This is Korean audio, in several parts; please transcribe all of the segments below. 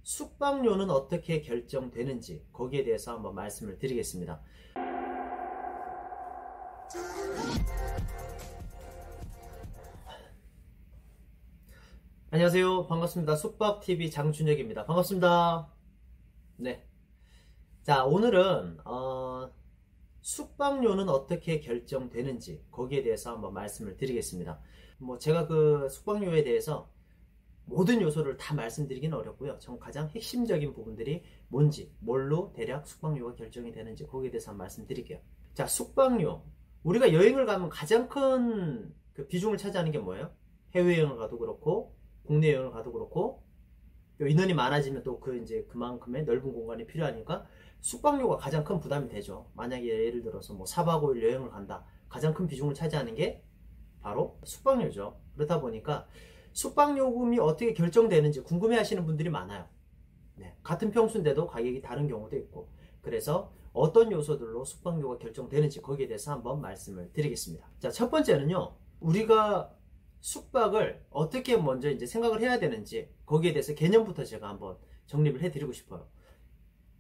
숙박료는 어떻게 결정되는지 거기에 대해서 한번 말씀을 드리겠습니다. 안녕하세요. 반갑습니다. 숙박TV 장준혁입니다. 반갑습니다. 네. 자, 오늘은 숙박료는 어떻게 결정되는지 거기에 대해서 한번 말씀을 드리겠습니다. 제가 그 숙박료에 대해서 모든 요소를 다 말씀드리기는 어렵고요. 전 가장 핵심적인 부분들이 뭔지, 뭘로 대략 숙박료가 결정이 되는지 거기에 대해서 한번 말씀드릴게요. 자, 숙박료. 우리가 여행을 가면 가장 큰 그 비중을 차지하는 게 뭐예요? 해외여행을 가도 그렇고 국내 여행을 가도 그렇고 인원이 많아지면 또 그만큼의 넓은 공간이 필요하니까 숙박료가 가장 큰 부담이 되죠. 만약에 예를 들어서 4박 5일 여행을 간다. 가장 큰 비중을 차지하는 게 바로 숙박료죠. 그렇다 보니까 숙박요금이 어떻게 결정되는지 궁금해 하시는 분들이 많아요. 네, 같은 평수인데도 가격이 다른 경우도 있고, 그래서 어떤 요소들로 숙박료가 결정되는지 거기에 대해서 한번 말씀을 드리겠습니다. 자, 첫 번째는요, 우리가 숙박을 어떻게 먼저 이제 생각을 해야 되는지 거기에 대해서 개념부터 제가 한번 정립을 해드리고 싶어요.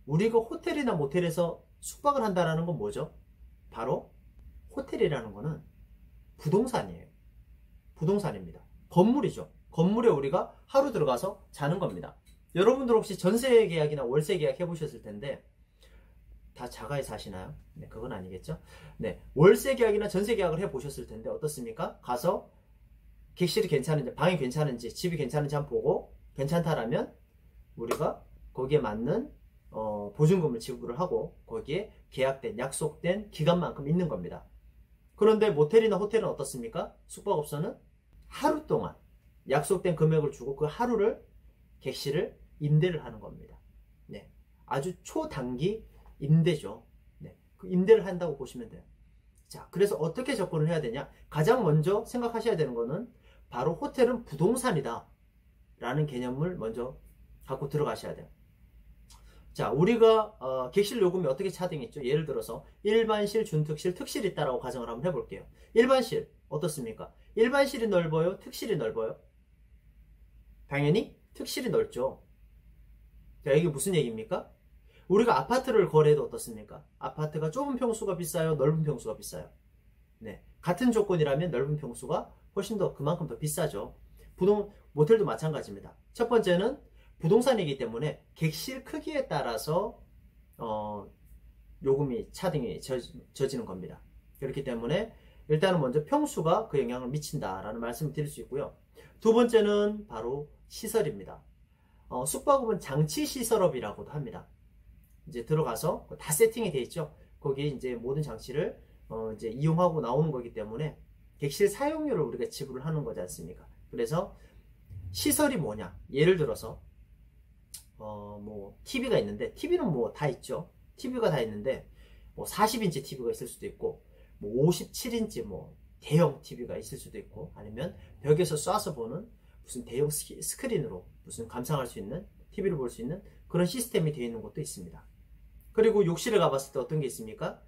우리가 호텔이나 모텔에서 숙박을 한다는 건 뭐죠? 바로 호텔이라는 거는 부동산이에요. 부동산입니다. 건물이죠. 건물에 우리가 하루 들어가서 자는 겁니다. 여러분들 혹시 전세 계약이나 월세 계약 해보셨을 텐데 다 자가에 사시나요? 네, 그건 아니겠죠. 네, 월세 계약이나 전세 계약을 해보셨을 텐데 어떻습니까? 가서 객실이 괜찮은지, 방이 괜찮은지, 집이 괜찮은지 한번 보고 괜찮다라면 우리가 거기에 맞는 보증금을 지불을 하고 거기에 계약된, 약속된 기간만큼 있는 겁니다. 그런데 모텔이나 호텔은 어떻습니까? 숙박업소는 하루 동안 약속된 금액을 주고 그 하루를 객실을 임대를 하는 겁니다. 네, 아주 초단기 임대죠. 네, 그 임대를 한다고 보시면 돼요. 자, 그래서 어떻게 접근을 해야 되냐? 가장 먼저 생각하셔야 되는 거는 바로 호텔은 부동산이다 라는 개념을 먼저 갖고 들어가셔야 돼요. 자, 우리가 객실 요금이 어떻게 차등했죠? 예를 들어서 일반실, 준특실, 특실이 있다라고 가정을 한번 해볼게요. 일반실 어떻습니까? 일반실이 넓어요? 특실이 넓어요? 당연히 특실이 넓죠. 자, 이게 무슨 얘기입니까? 우리가 아파트를 거래해도 어떻습니까? 아파트가 좁은 평수가 비싸요? 넓은 평수가 비싸요? 네, 같은 조건이라면 넓은 평수가 훨씬 더 그만큼 더 비싸죠. 모텔도 마찬가지입니다. 첫 번째는 부동산이기 때문에 객실 크기에 따라서 요금이 차등이 져지는 겁니다. 그렇기 때문에 일단은 먼저 평수가 그 영향을 미친다라는 말씀을 드릴 수 있고요. 두 번째는 바로 시설입니다. 숙박업은 장치시설업이라고도 합니다. 이제 들어가서 다 세팅이 되어 있죠. 거기에 이제 모든 장치를 이제 이용하고 나오는 거기 때문에 객실 사용료를 우리가 지불을 하는 거지 않습니까? 그래서 시설이 뭐냐? 예를 들어서 TV가 있는데 TV는 다 있죠. TV가 다 있는데 40인치 TV가 있을 수도 있고 57인치 대형 TV가 있을 수도 있고 아니면 벽에서 쏴서 보는 무슨 대형 스크린으로 무슨 감상할 수 있는 TV를 볼 수 있는 그런 시스템이 되어 있는 곳도 있습니다. 그리고 욕실에 가봤을 때 어떤 게 있습니까?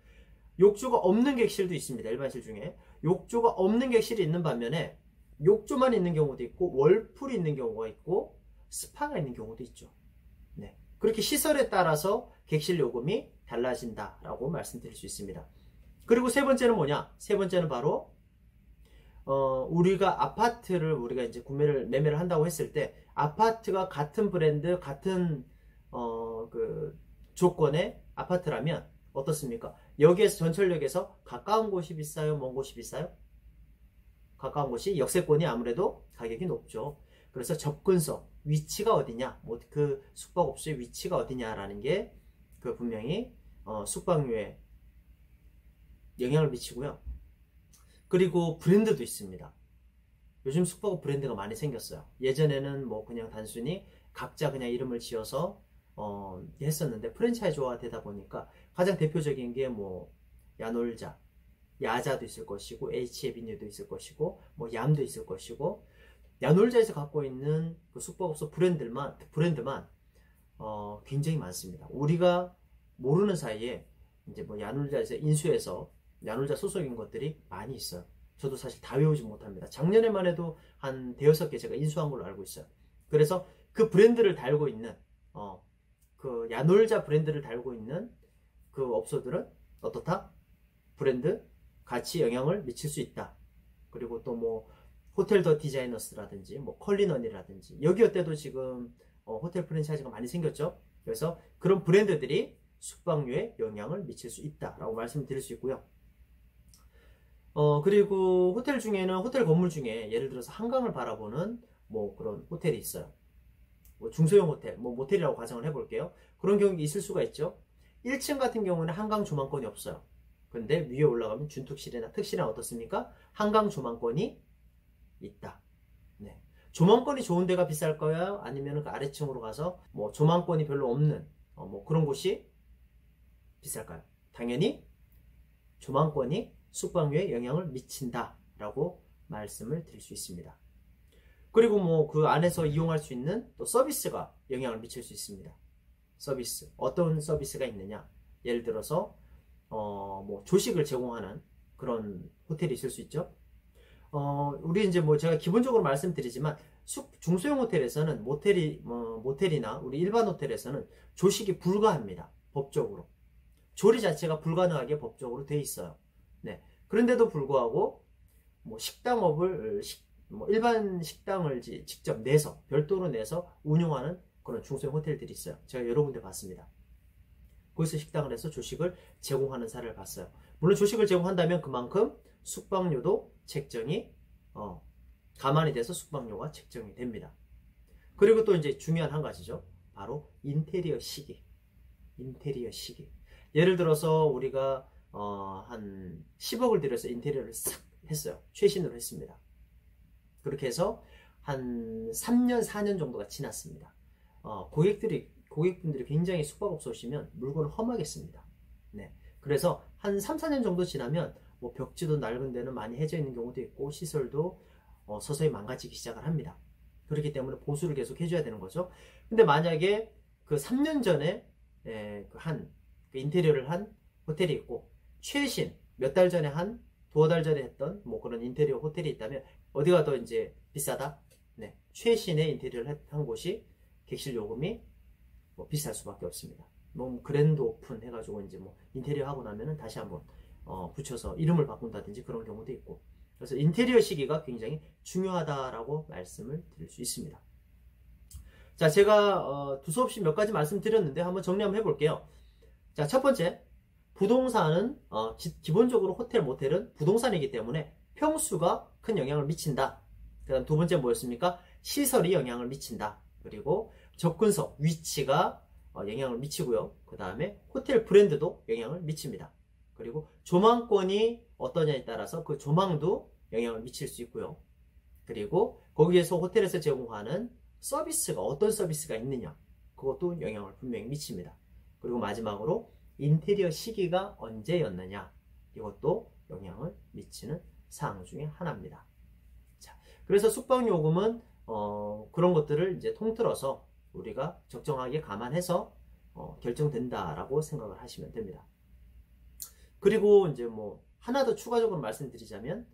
욕조가 없는 객실도 있습니다. 일반실 중에 욕조가 없는 객실이 있는 반면에 욕조만 있는 경우도 있고 월풀이 있는 경우가 있고 스파가 있는 경우도 있죠. 네, 그렇게 시설에 따라서 객실 요금이 달라진다라고 말씀드릴 수 있습니다. 그리고 세 번째는 뭐냐? 세 번째는 바로 우리가 아파트를 우리가 이제 매매를 한다고 했을 때 아파트가 같은 브랜드, 같은 그 조건의 아파트라면 어떻습니까? 여기에서 전철역에서 가까운 곳이 비싸요? 먼 곳이 비싸요? 가까운 곳이 역세권이 아무래도 가격이 높죠. 그래서 접근성, 위치가 어디냐, 그 숙박업소의 위치가 어디냐라는 게 그 분명히 숙박료에 영향을 미치고요. 그리고 브랜드도 있습니다. 요즘 숙박업 브랜드가 많이 생겼어요. 예전에는 그냥 단순히 각자 그냥 이름을 지어서 했었는데 프랜차이즈화가 되다 보니까 가장 대표적인 게 야놀자, 야자도 있을 것이고 H에비뉴도 있을 것이고 얌도 있을 것이고 야놀자에서 갖고 있는 그 숙박업소 브랜드만 굉장히 많습니다. 우리가 모르는 사이에 이제 야놀자에서 인수해서 야놀자 소속인 것들이 많이 있어요. 저도 사실 다 외우지 못합니다. 작년에만 해도 한 대여섯 개 제가 인수한 걸로 알고 있어요. 그래서 그 브랜드를 달고 있는 그 야놀자 브랜드를 달고 있는 그 업소들은 어떻다? 브랜드 가치 영향을 미칠 수 있다. 그리고 또 뭐 호텔 더 디자이너스라든지 뭐 컬리넌이라든지 여기 때도 지금 호텔 프랜차이즈가 많이 생겼죠. 그래서 그런 브랜드들이 숙박료에 영향을 미칠 수 있다라고 말씀드릴 수 있고요. 그리고 호텔 중에는 호텔 건물 중에 예를 들어서 한강을 바라보는 뭐 그런 호텔이 있어요. 뭐 중소형 호텔, 뭐 모텔이라고 가정을 해볼게요. 그런 경우가 있을 수가 있죠. 1층 같은 경우는 한강 조망권이 없어요. 근데 위에 올라가면 준특실이나 특실이나 어떻습니까? 한강 조망권이 있다. 네. 조망권이 좋은 데가 비쌀까요? 아니면 그 아래층으로 가서 뭐 조망권이 별로 없는 뭐 그런 곳이 비쌀까요? 당연히 조망권이 숙박료에 영향을 미친다라고 말씀을 드릴 수 있습니다. 그리고 뭐 그 안에서 이용할 수 있는 또 서비스가 영향을 미칠 수 있습니다. 서비스. 어떤 서비스가 있느냐? 예를 들어서 뭐 조식을 제공하는 그런 호텔이 있을 수 있죠. 우리 이제 뭐 제가 기본적으로 말씀드리지만 중소형 호텔에서는 모텔이나 우리 일반 호텔에서는 조식이 불가합니다. 법적으로. 조리 자체가 불가능하게 법적으로 돼 있어요. 네. 그런데도 불구하고 뭐 식당업을 뭐 일반 식당을 직접 내서 별도로 내서 운영하는 그런 중소형 호텔들이 있어요. 제가 여러 군데 봤습니다. 거기서 식당을 해서 조식을 제공하는 사례를 봤어요. 물론 조식을 제공한다면 그만큼 숙박료도 책정이 감안이 돼서 숙박료가 책정이 됩니다. 그리고 또 이제 중요한 한 가지죠. 바로 인테리어 시기. 인테리어 시기. 예를 들어서 우리가 한 10억을 들여서 인테리어를 싹 했어요. 최신으로 했습니다. 그렇게 해서 한 3년, 4년 정도가 지났습니다. 고객분들이 굉장히 숙박업소 오시면 물건을 험하겠습니다. 네. 그래서 한 3, 4년 정도 지나면 뭐 벽지도 낡은 데는 많이 해져 있는 경우도 있고 시설도 서서히 망가지기 시작을 합니다. 그렇기 때문에 보수를 계속 해줘야 되는 거죠. 근데 만약에 그 3년 전에 그 인테리어를 한 호텔이 있고 최신 몇 달 전에 두어 달 전에 했던 뭐 그런 인테리어 호텔이 있다면 어디가 더 이제 비싸다? 네. 최신의 인테리어를 한 곳이 객실 요금이 뭐 비쌀 수밖에 없습니다. 뭐 그랜드 오픈 해가지고 이제 뭐 인테리어 하고 나면은 다시 한번 붙여서 이름을 바꾼다든지 그런 경우도 있고. 그래서 인테리어 시기가 굉장히 중요하다라고 말씀을 드릴 수 있습니다. 자, 제가 두서없이 몇 가지 말씀드렸는데 한번 정리 한번 해볼게요. 자, 첫 번째, 부동산은 기본적으로 호텔, 모텔은 부동산이기 때문에 평수가 큰 영향을 미친다. 그 다음 두 번째 뭐였습니까? 시설이 영향을 미친다. 그리고 접근석, 위치가 영향을 미치고요. 그 다음에 호텔 브랜드도 영향을 미칩니다. 그리고 조망권이 어떠냐에 따라서 그 조망도 영향을 미칠 수 있고요. 그리고 거기에서 호텔에서 제공하는 서비스가 어떤 서비스가 있느냐, 그것도 영향을 분명히 미칩니다. 그리고 마지막으로 인테리어 시기가 언제였느냐, 이것도 영향을 미치는 사항 중에 하나입니다. 자, 그래서 숙박요금은 그런 것들을 이제 통틀어서 우리가 적정하게 감안해서 결정된다라고 생각을 하시면 됩니다. 그리고 이제 뭐 하나 더 추가적으로 말씀드리자면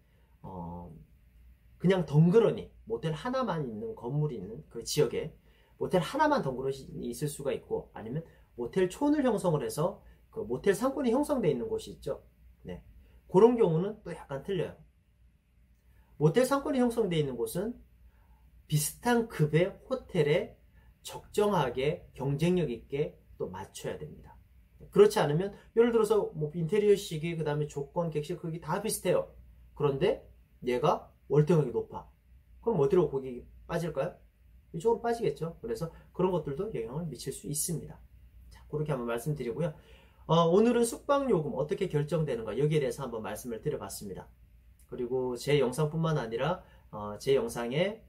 그냥 덩그러니 모텔 하나만 있는 건물이 있는 그 지역에 모텔 하나만 덩그러니 있을 수가 있고, 아니면 모텔촌을 형성을 해서 그 모텔 상권이 형성되어 있는 곳이 있죠. 네. 그런 경우는 또 약간 틀려요. 모텔 상권이 형성되어 있는 곳은 비슷한 급의 호텔에 적정하게 경쟁력 있게 또 맞춰야 됩니다. 그렇지 않으면 예를 들어서 뭐 인테리어 시기, 그 다음에 조건, 객실 크기 다 비슷해요. 그런데 얘가 월등하게 높아. 그럼 어디로 고객이 빠질까요? 이쪽으로 빠지겠죠. 그래서 그런 것들도 영향을 미칠 수 있습니다. 자, 그렇게 한번 말씀드리고요. 오늘은 숙박요금 어떻게 결정되는가, 여기에 대해서 한번 말씀을 드려봤습니다. 그리고 제 영상뿐만 아니라 제 영상에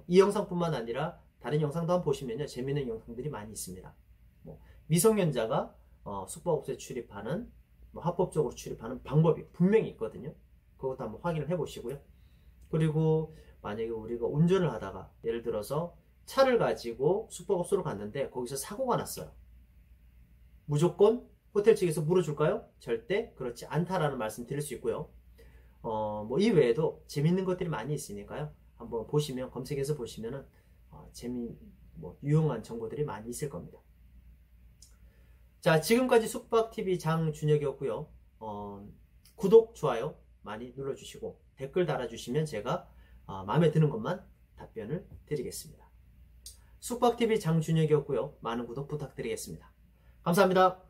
이 영상뿐만 아니라 다른 영상도 한번 보시면요, 재미있는 영상들이 많이 있습니다. 뭐 미성년자가 숙박업소에 출입하는, 합법적으로 출입하는 방법이 분명히 있거든요. 그것도 한번 확인을 해 보시고요. 그리고 만약에 우리가 운전을 하다가 예를 들어서 차를 가지고 숙박업소로 갔는데 거기서 사고가 났어요. 무조건 호텔 측에서 물어줄까요? 절대 그렇지 않다라는 말씀 드릴 수 있고요. 뭐 이외에도 재밌는 것들이 많이 있으니까요. 한번 보시면, 검색해서 보시면은 뭐 유용한 정보들이 많이 있을 겁니다. 자, 지금까지 숙박TV 장준혁이었고요. 구독, 좋아요 많이 눌러주시고 댓글 달아주시면 제가 마음에 드는 것만 답변을 드리겠습니다. 숙박TV 장준혁이었고요. 많은 구독 부탁드리겠습니다. 감사합니다.